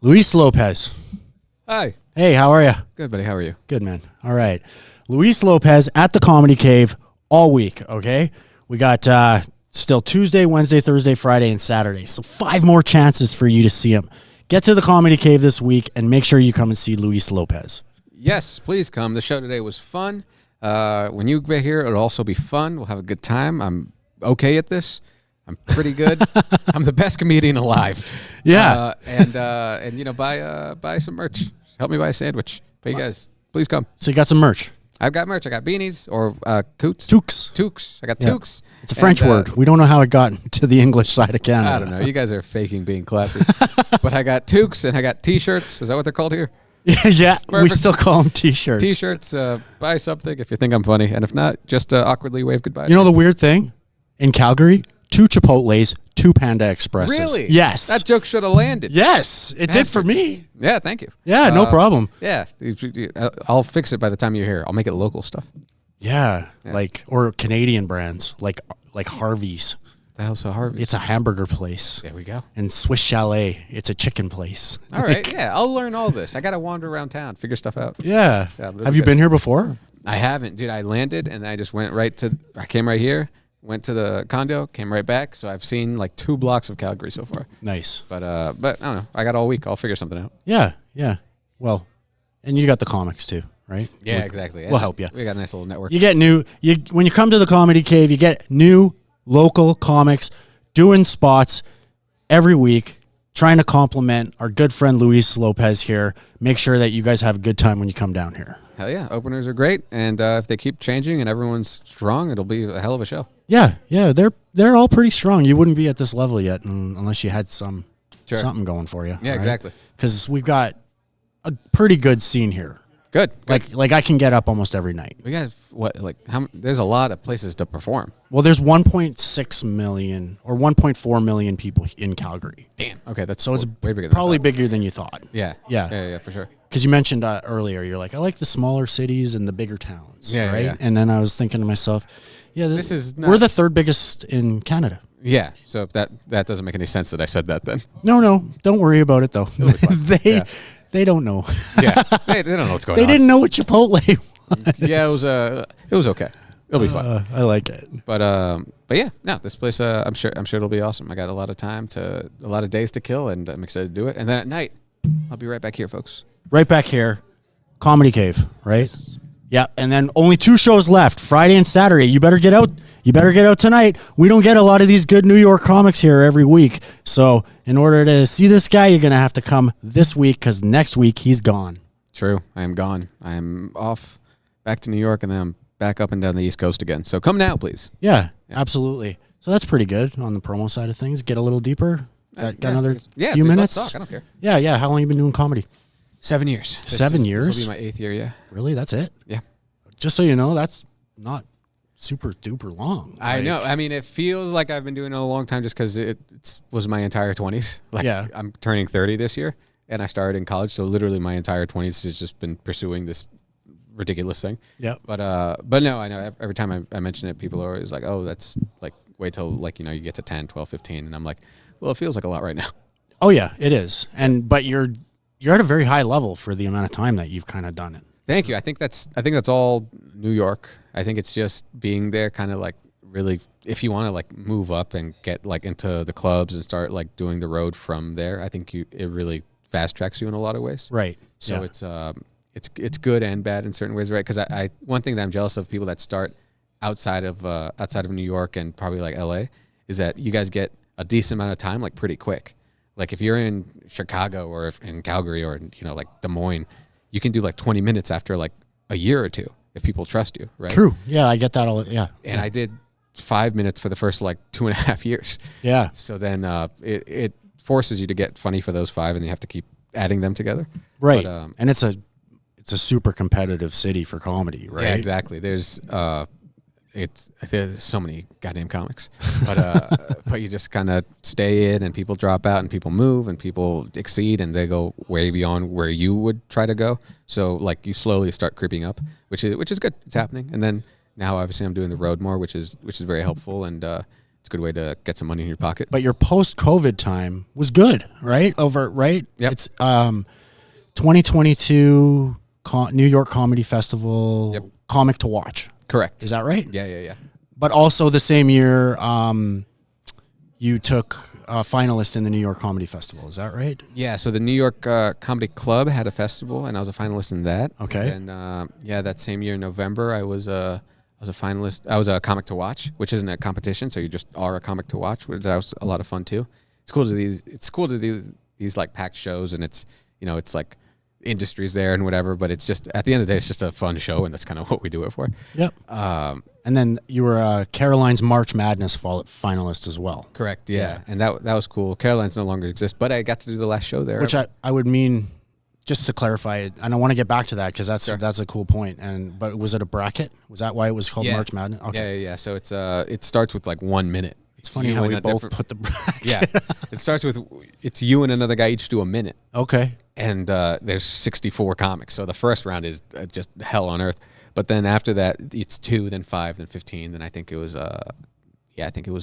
Luis Lopez. Hi. Hey, how are you? Good, buddy. How are you? Good, man. All right. Luis Lopez at the Comedy Cave all week, okay? We got still Tuesday, Wednesday, Thursday, Friday, and Saturday. So 5 more chances for you to see him. Get to the Comedy Cave this week and make sure you come and see Luis Lopez. Yes, please come. The show today was fun. When you get here, it'll also be fun. We'll have a good time. I'm okay at this. I'm pretty good. I'm the best comedian alive. Yeah. And you know, buy some merch. Help me buy a sandwich. But you guys, please come. So you got some merch. I've got merch. I got beanies or coots. Toques. I got Yeah. toques. It's a French word. We don't know how it got to the English side of Canada. I don't know. You guys are faking being classy. But I got toques and I got T-shirts. Is that what they're called here? Yeah, we Perfect. still call them T-shirts. T-shirts. Buy something if you think I'm funny. And if not, just awkwardly wave goodbye. You know the weird thing? In Calgary, 2 Chipotles, 2 Panda Expresses. Really? Yes. That joke should have landed. Yes, it did for me. Yeah, thank you. Yeah, no problem. Yeah, I'll fix it by the time you're here. I'll make it local stuff. Yeah, like, or Canadian brands, like Harvey's. The hell's a Harvey? It's a hamburger place. There we go. And Swiss Chalet, it's a chicken place. All right, yeah, I'll learn all this. I got to wander around town, figure stuff out. Yeah. Have you been here before? I haven't, dude. I landed and I just went I came right here, went to the condo, came right back. So I've seen like 2 blocks of Calgary so far. Nice. But I don't know. I got all week. I'll figure something out. Yeah. Well, and you got the comics too, right? Yeah, exactly. We'll help you. We got a nice little network. You get when you come to the Comedy Cave, you get new local comics doing spots every week, trying to compliment our good friend Luis Lopez here. Make sure that you guys have a good time when you come down here. Hell yeah, openers are great, and if they keep changing and everyone's strong, it'll be a hell of a show. Yeah, they're all pretty strong. You wouldn't be at this level yet unless you had something going for you. Yeah, right? exactly. Because we've got a pretty good scene here. Good. Like I can get up almost every night. We got there's a lot of places to perform. Well, there's 1.6 million or 1.4 million people in Calgary. Damn. Okay, that's So it's way bigger. probably bigger than you thought. Yeah, for sure. Because you mentioned earlier, you're like, I like the smaller cities and the bigger towns, Yeah, right? yeah. And then I was thinking to myself, we're the 3rd biggest in Canada. Yeah, so that doesn't make any sense that I said that then. No, don't worry about it though. Yeah. They don't know. Yeah, they don't know what's going on. They didn't know what Chipotle was. Yeah, it was okay. It'll be fun. I like it. But yeah, no, this place I'm sure it'll be awesome. I got a lot of days to kill, and I'm excited to do it. And then at night, I'll be right back here, folks. Right back here, Comedy Cave, right? Yes. Yeah, and then only 2 shows left, Friday and Saturday. You better get out. You better get out tonight. We don't get a lot of these good New York comics here every week. So in order to see this guy, you're going to have to come this week because next week he's gone. True. I am gone. I am off back to New York, and then I'm back up and down the East Coast again. So come now, please. Yeah, absolutely. So that's pretty good on the promo side of things. Get a little deeper. Got another few minutes. Let's talk. I don't care. Yeah. How long you been doing comedy? 7 years. 7 years? This will be my 8th year, yeah. Really? That's it? Yeah. Just so you know, that's not super duper long. I know. I mean, it feels like I've been doing it a long time just because it was my entire 20s. Like, yeah. I'm turning 30 this year, and I started in college, so literally my entire 20s has just been pursuing this ridiculous thing. Yeah. But no, I know every time I mention it, people are always like, oh, that's like, wait till like, you get to 10, 12, 15. And I'm like, well, it feels like a lot right now. Oh yeah, it is. But you're at a very high level for the amount of time that you've kind of done it. Thank you. I think that's all New York. I think it's just being there, kind of like really, if you want to like move up and get like into the clubs and start like doing the road from there, I think it really fast tracks you in a lot of ways. Right. So it's good and bad in certain ways, right? Because I one thing that I'm jealous of people that start outside of New York and probably like LA is that you guys get a decent amount of time like pretty quick. Like if you're in Chicago or in Calgary or like Des Moines, you can do like 20 minutes after like a year or two if people trust you, right? True. Yeah, I get that all. Yeah. And I did 5 minutes for the first like 2.5 years. Yeah. So then it forces you to get funny for those 5, and you have to keep adding them together. Right. But, and it's a super competitive city for comedy, right? Yeah, exactly. There's so many goddamn comics, but you just kind of stay in, and people drop out, and people move, and people exceed, and they go way beyond where you would try to go. So like you slowly start creeping up, which is good. It's happening. And then now obviously I'm doing the road more, which is very helpful. And it's a good way to get some money in your pocket. But your post-COVID time was good, right? Right? Yep. It's 2022 New York Comedy Festival, Yep. Comic to Watch. Correct. Is that right? Yeah. But also the same year, you took a finalist in the New York Comedy Festival. Is that right? Yeah, so the New York Comedy Club had a festival, and I was a finalist in that. Okay. And that same year in November, I was a finalist. I was a comic to watch, which isn't a competition, so you just are a comic to watch, which that was a lot of fun too. It's cool to do these like packed shows, and it's it's like industries there and whatever, but it's just at the end of the day, it's just a fun show, and that's kind of what we do it for. Yep. And then you were Caroline's March Madness finalist as well. Correct. Yeah. And that was cool. Caroline's no longer exists, but I got to do the last show there. Which I would mean, just to clarify, and I want to get back to that because that's a cool point. But was it a bracket? Was that why it was called March Madness? Okay. Yeah. So it starts with like 1 minute. It's funny how we both put the bracket. Yeah. It starts with it's you and another guy each do a minute. Okay. And there's 64 comics. So the first round is just hell on earth. But then after that, it's 2, then 5, then 15. Then I think it was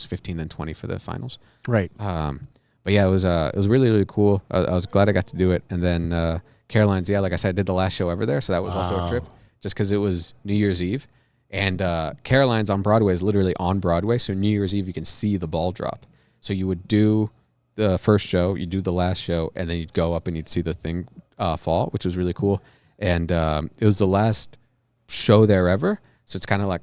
15, then 20 for the finals. Right. But yeah, it was really, really cool. I was glad I got to do it. And then Caroline's, like I said, I did the last show ever there. So that was also a trip just because it was New Year's Eve. And Caroline's on Broadway is literally on Broadway. So New Year's Eve, you can see the ball drop. So you would do the first show, you do the last show, and then you'd go up and you'd see the thing fall, which was really cool. And it was the last show there ever. So it's kind of like,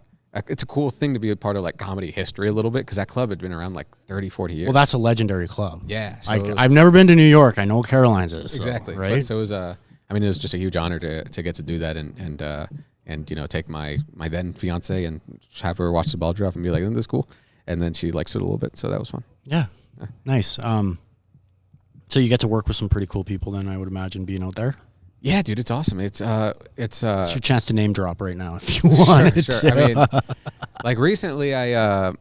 it's a cool thing to be a part of like comedy history a little bit because that club had been around like 30, 40 years. Well, that's a legendary club. Yeah. So I've never been to New York. I know Caroline's is. So, exactly. right. But so it was it was just a huge honor to get to do that and take my then fiance and have her watch the ball drop and be like, isn't this cool? And then she likes it a little bit. So that was fun. Yeah. Nice. So you get to work with some pretty cool people then, I would imagine, being out there. Yeah, dude, it's awesome. It's your chance to name drop right now if you want. Sure. I mean, like recently I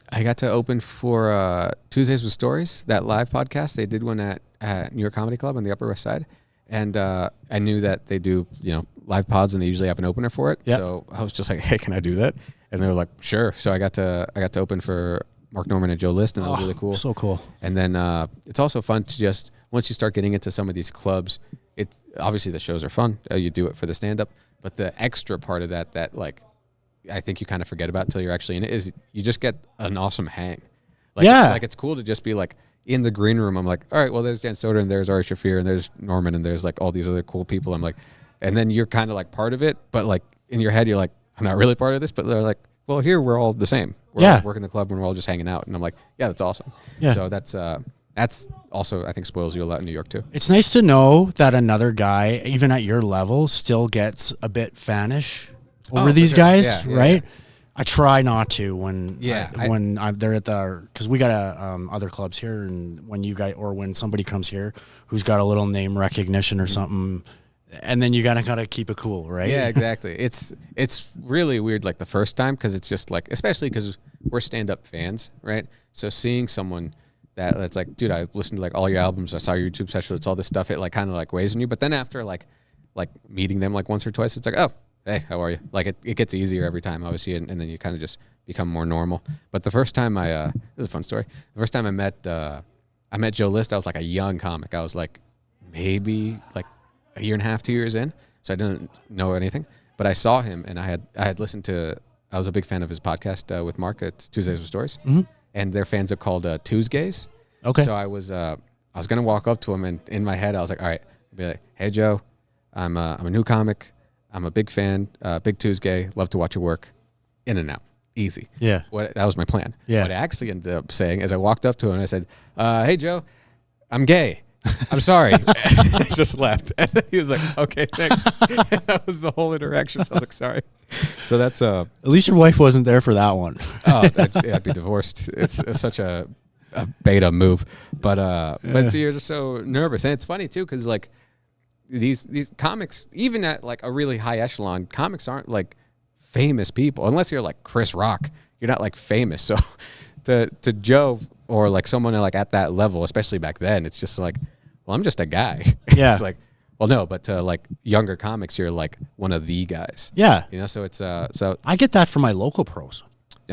got to open for Tuesdays with Stories, that live podcast. They did one at New York Comedy Club on the Upper West Side. And I knew that they do, live pods and they usually have an opener for it. Yep. So I was just like, hey, can I do that? And they were like, sure. So I got to open for Mark Norman and Joe List, and that was really cool. So cool. And then it's also fun to just, once you start getting into some of these clubs, it's obviously the shows are fun. You do it for the stand-up, but the extra part of that like I think you kind of forget about until you're actually in it is you just get an awesome hang. Like it's cool to just be like in the green room. I'm like, all right, well, there's Dan Soder and there's Ari Shaffir and there's Norman and there's like all these other cool people. I'm like, and then you're kind of like part of it, but like in your head you're like, I'm not really part of this, but they're like, well, here we're all the same. We're all working the club and we're all just hanging out. And I'm like, yeah, that's awesome. Yeah. So that's also, I think, spoils you a lot in New York too. It's nice to know that another guy, even at your level, still gets a bit fanish over these guys, right? Yeah. I try not to when they're at because we got other clubs here, and when you guys or when somebody comes here who's got a little name recognition or something. And then you gotta keep it cool, right? Yeah, exactly. It's really weird, like the first time, because it's just like, especially because we're stand-up fans, right? So seeing someone that's like, dude, I listened to like all your albums, I saw your YouTube special, it's all this stuff. It like kind of like weighs on you. But then after like meeting them like once or twice, it's like, oh, hey, how are you? Like it gets easier every time, obviously, and then you kind of just become more normal. But the first time this is a fun story. The first time I met Joe List, I was like a young comic. I was like maybe like a year and a half, 2 years in, so I didn't know anything. But I saw him, and I had listened to. I was a big fan of his podcast with Mark at Tuesdays with Stories, and they're fans of called Tuesdays. Okay. So I was gonna walk up to him, and in my head I was like, all right, I'll be like, hey Joe, I'm a new comic, I'm a big fan, big Tuesday, love to watch your work, in and out, easy. Yeah. That was my plan. Yeah. What I actually ended up saying is I walked up to him and I said, hey Joe, I'm gay. I'm sorry. I just left. And then he was like, okay, thanks. That was the whole interaction. So I was like, sorry. So that's at least your wife wasn't there for that one. I'd be divorced. It's such a beta move. But so you're just so nervous. And it's funny too, because like these comics, even at like a really high echelon, comics aren't like famous people. Unless you're like Chris Rock. You're not like famous. So to Joe or like someone like at that level, especially back then, it's just like, well, I'm just a guy. Yeah. It's like, well, no, but to like younger comics, you're like one of the guys. Yeah. So it's so I get that from my local pros.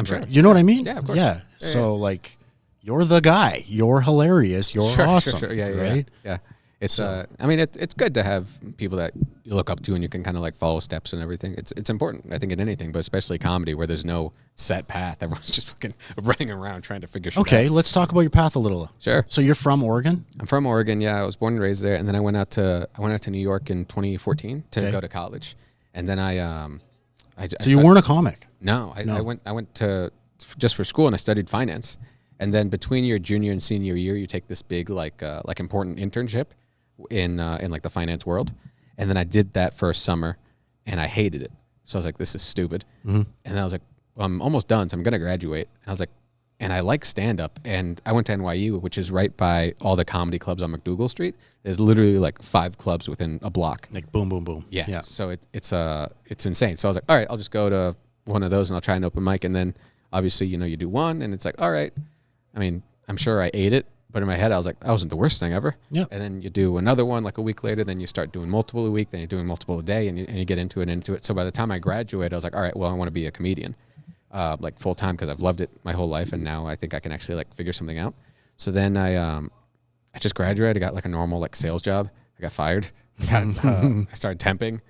I'm sure. You know what I mean? Yeah, of course. Yeah. So like, you're the guy. You're hilarious. You're awesome. Sure. Yeah, right? Yeah. It's I mean, it's good to have people that you look up to and you can kind of like follow steps and everything. It's important, I think, in anything, but especially comedy where there's no set path. Everyone's just fucking running around trying to figure shit out. Okay, let's talk about your path a little. Sure. So you're from Oregon? I'm from Oregon. Yeah, I was born and raised there, and then I went out to New York in 2014 to go to college, and then So you weren't a comic? No, I went to just for school and I studied finance, and then between your junior and senior year, you take this big like important internship in like the finance world, and then I did that for a summer, and I hated it. So I was like, this is stupid, and then I was like, well, I'm almost done, so I'm gonna graduate. I was like, and I like stand up, and I went to NYU, which is right by all the comedy clubs on McDougal Street. There's literally like 5 clubs within a block. Like boom, boom, boom. Yeah. So it's insane. So I was like, all right, I'll just go to one of those and I'll try an open mic. And then obviously, you do one and it's like, all right. I mean, I'm sure I ate it, but in my head I was like, that wasn't the worst thing ever. Yeah. And then you do another one like a week later, then you start doing multiple a week, then you're doing multiple a day, and you get into it. So by the time I graduated, I was like, all right, well, I want to be a comedian, like full time, because I've loved it my whole life, and now I think I can actually like figure something out. So then I just graduated. I got like a normal like sales job. I got fired. I started temping.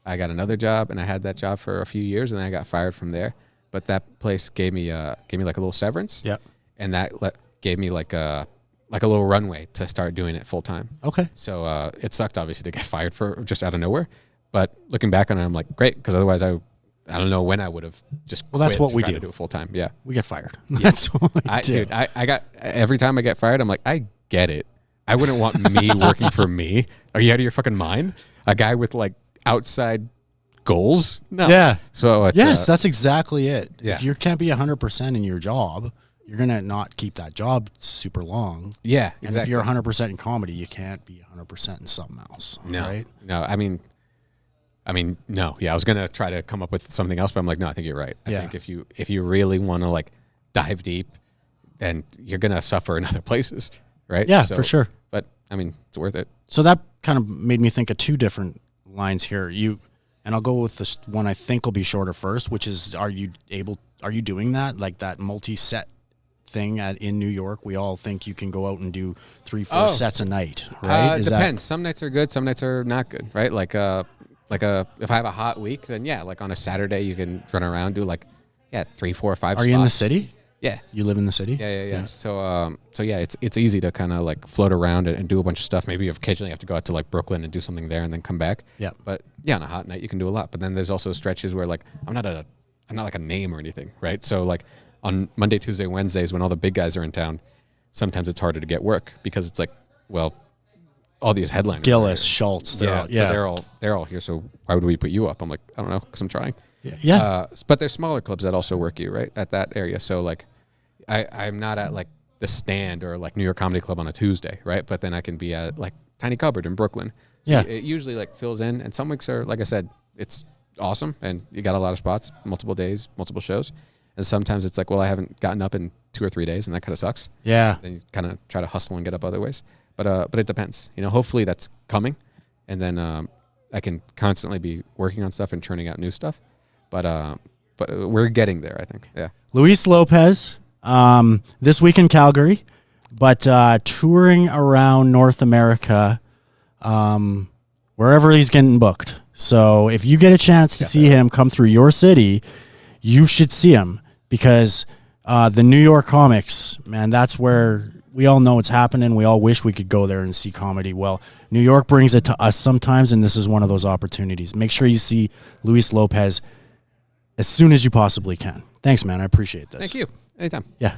I got another job, and I had that job for a few years, and then I got fired from there. But that place gave me like a little severance. Yeah. And that gave me like a little runway to start doing it full time. Okay. So it sucked obviously to get fired for just out of nowhere, but looking back on it, I'm like, great, because otherwise I don't know when I would have just. Well, that's what we do. To do it full time. Yeah. We get fired. That's what we do. Dude, I got every time I get fired, I'm like, I get it. I wouldn't want me working for me. Are you out of your fucking mind? A guy with like outside goals? No. Yeah. So it's, yes, that's exactly it. Yeah. If you can't be 100% in your job, you're going to not keep that job super long. Yeah, And exactly. if you're 100% in comedy, you can't be 100% in something else. No, Right? no. I mean, no. Yeah, I was gonna try to come up with something else, but I'm like, no. I think you're right. I think if you really want to like dive deep, then you're gonna suffer in other places, right? Yeah, for sure. But I mean, it's worth it. So that kind of made me think of 2 different lines here. And I'll go with this one I think will be shorter first, which is, are you doing that? Like that multi-set thing in New York? We all think you can go out and do 3-4 sets a night, right? Depends. Some nights are good, some nights are not good, right? Like if I have a hot week, then yeah, like on a Saturday you can run around, do like 3, 4, 5 Are spots. you in the city? Yeah. You live in the city? Yeah. So yeah, it's easy to kind of like float around and do a bunch of stuff. Maybe occasionally you have to go out to like Brooklyn and do something there and then come back. Yeah. But yeah, on a hot night you can do a lot. But then there's also stretches where like I'm not like a name or anything, right? So like on Monday, Tuesday, Wednesdays when all the big guys are in town, sometimes it's harder to get work because it's like, well, all these headliners. Gillis, Schultz. So they're all here. So why would we put you up? I'm like, I don't know, because I'm trying. Yeah. But there's smaller clubs that also work you right at that area. So like, I'm not at like the Stand or like New York Comedy Club on a Tuesday, right? But then I can be at like Tiny Cupboard in Brooklyn. Yeah. It usually like fills in, and some weeks are, like I said, it's awesome, and you got a lot of spots, multiple days, multiple shows. And sometimes it's like, well, I haven't gotten up in 2 or 3 days, and that kind of sucks. Yeah. Then you kind of try to hustle and get up other ways. But it depends. Hopefully that's coming, and then I can constantly be working on stuff and churning out new stuff. But we're getting there, I think. Yeah. Luis Lopez, this week in Calgary, but touring around North America, wherever he's getting booked. So if you get a chance to see him come through your city, you should see him, because the New York comics, man, that's where we all know it's happening. We all wish we could go there and see comedy. Well, New York brings it to us sometimes, and this is one of those opportunities. Make sure you see Luis Lopez as soon as you possibly can. Thanks, man. I appreciate this. Thank you. Anytime. Yeah.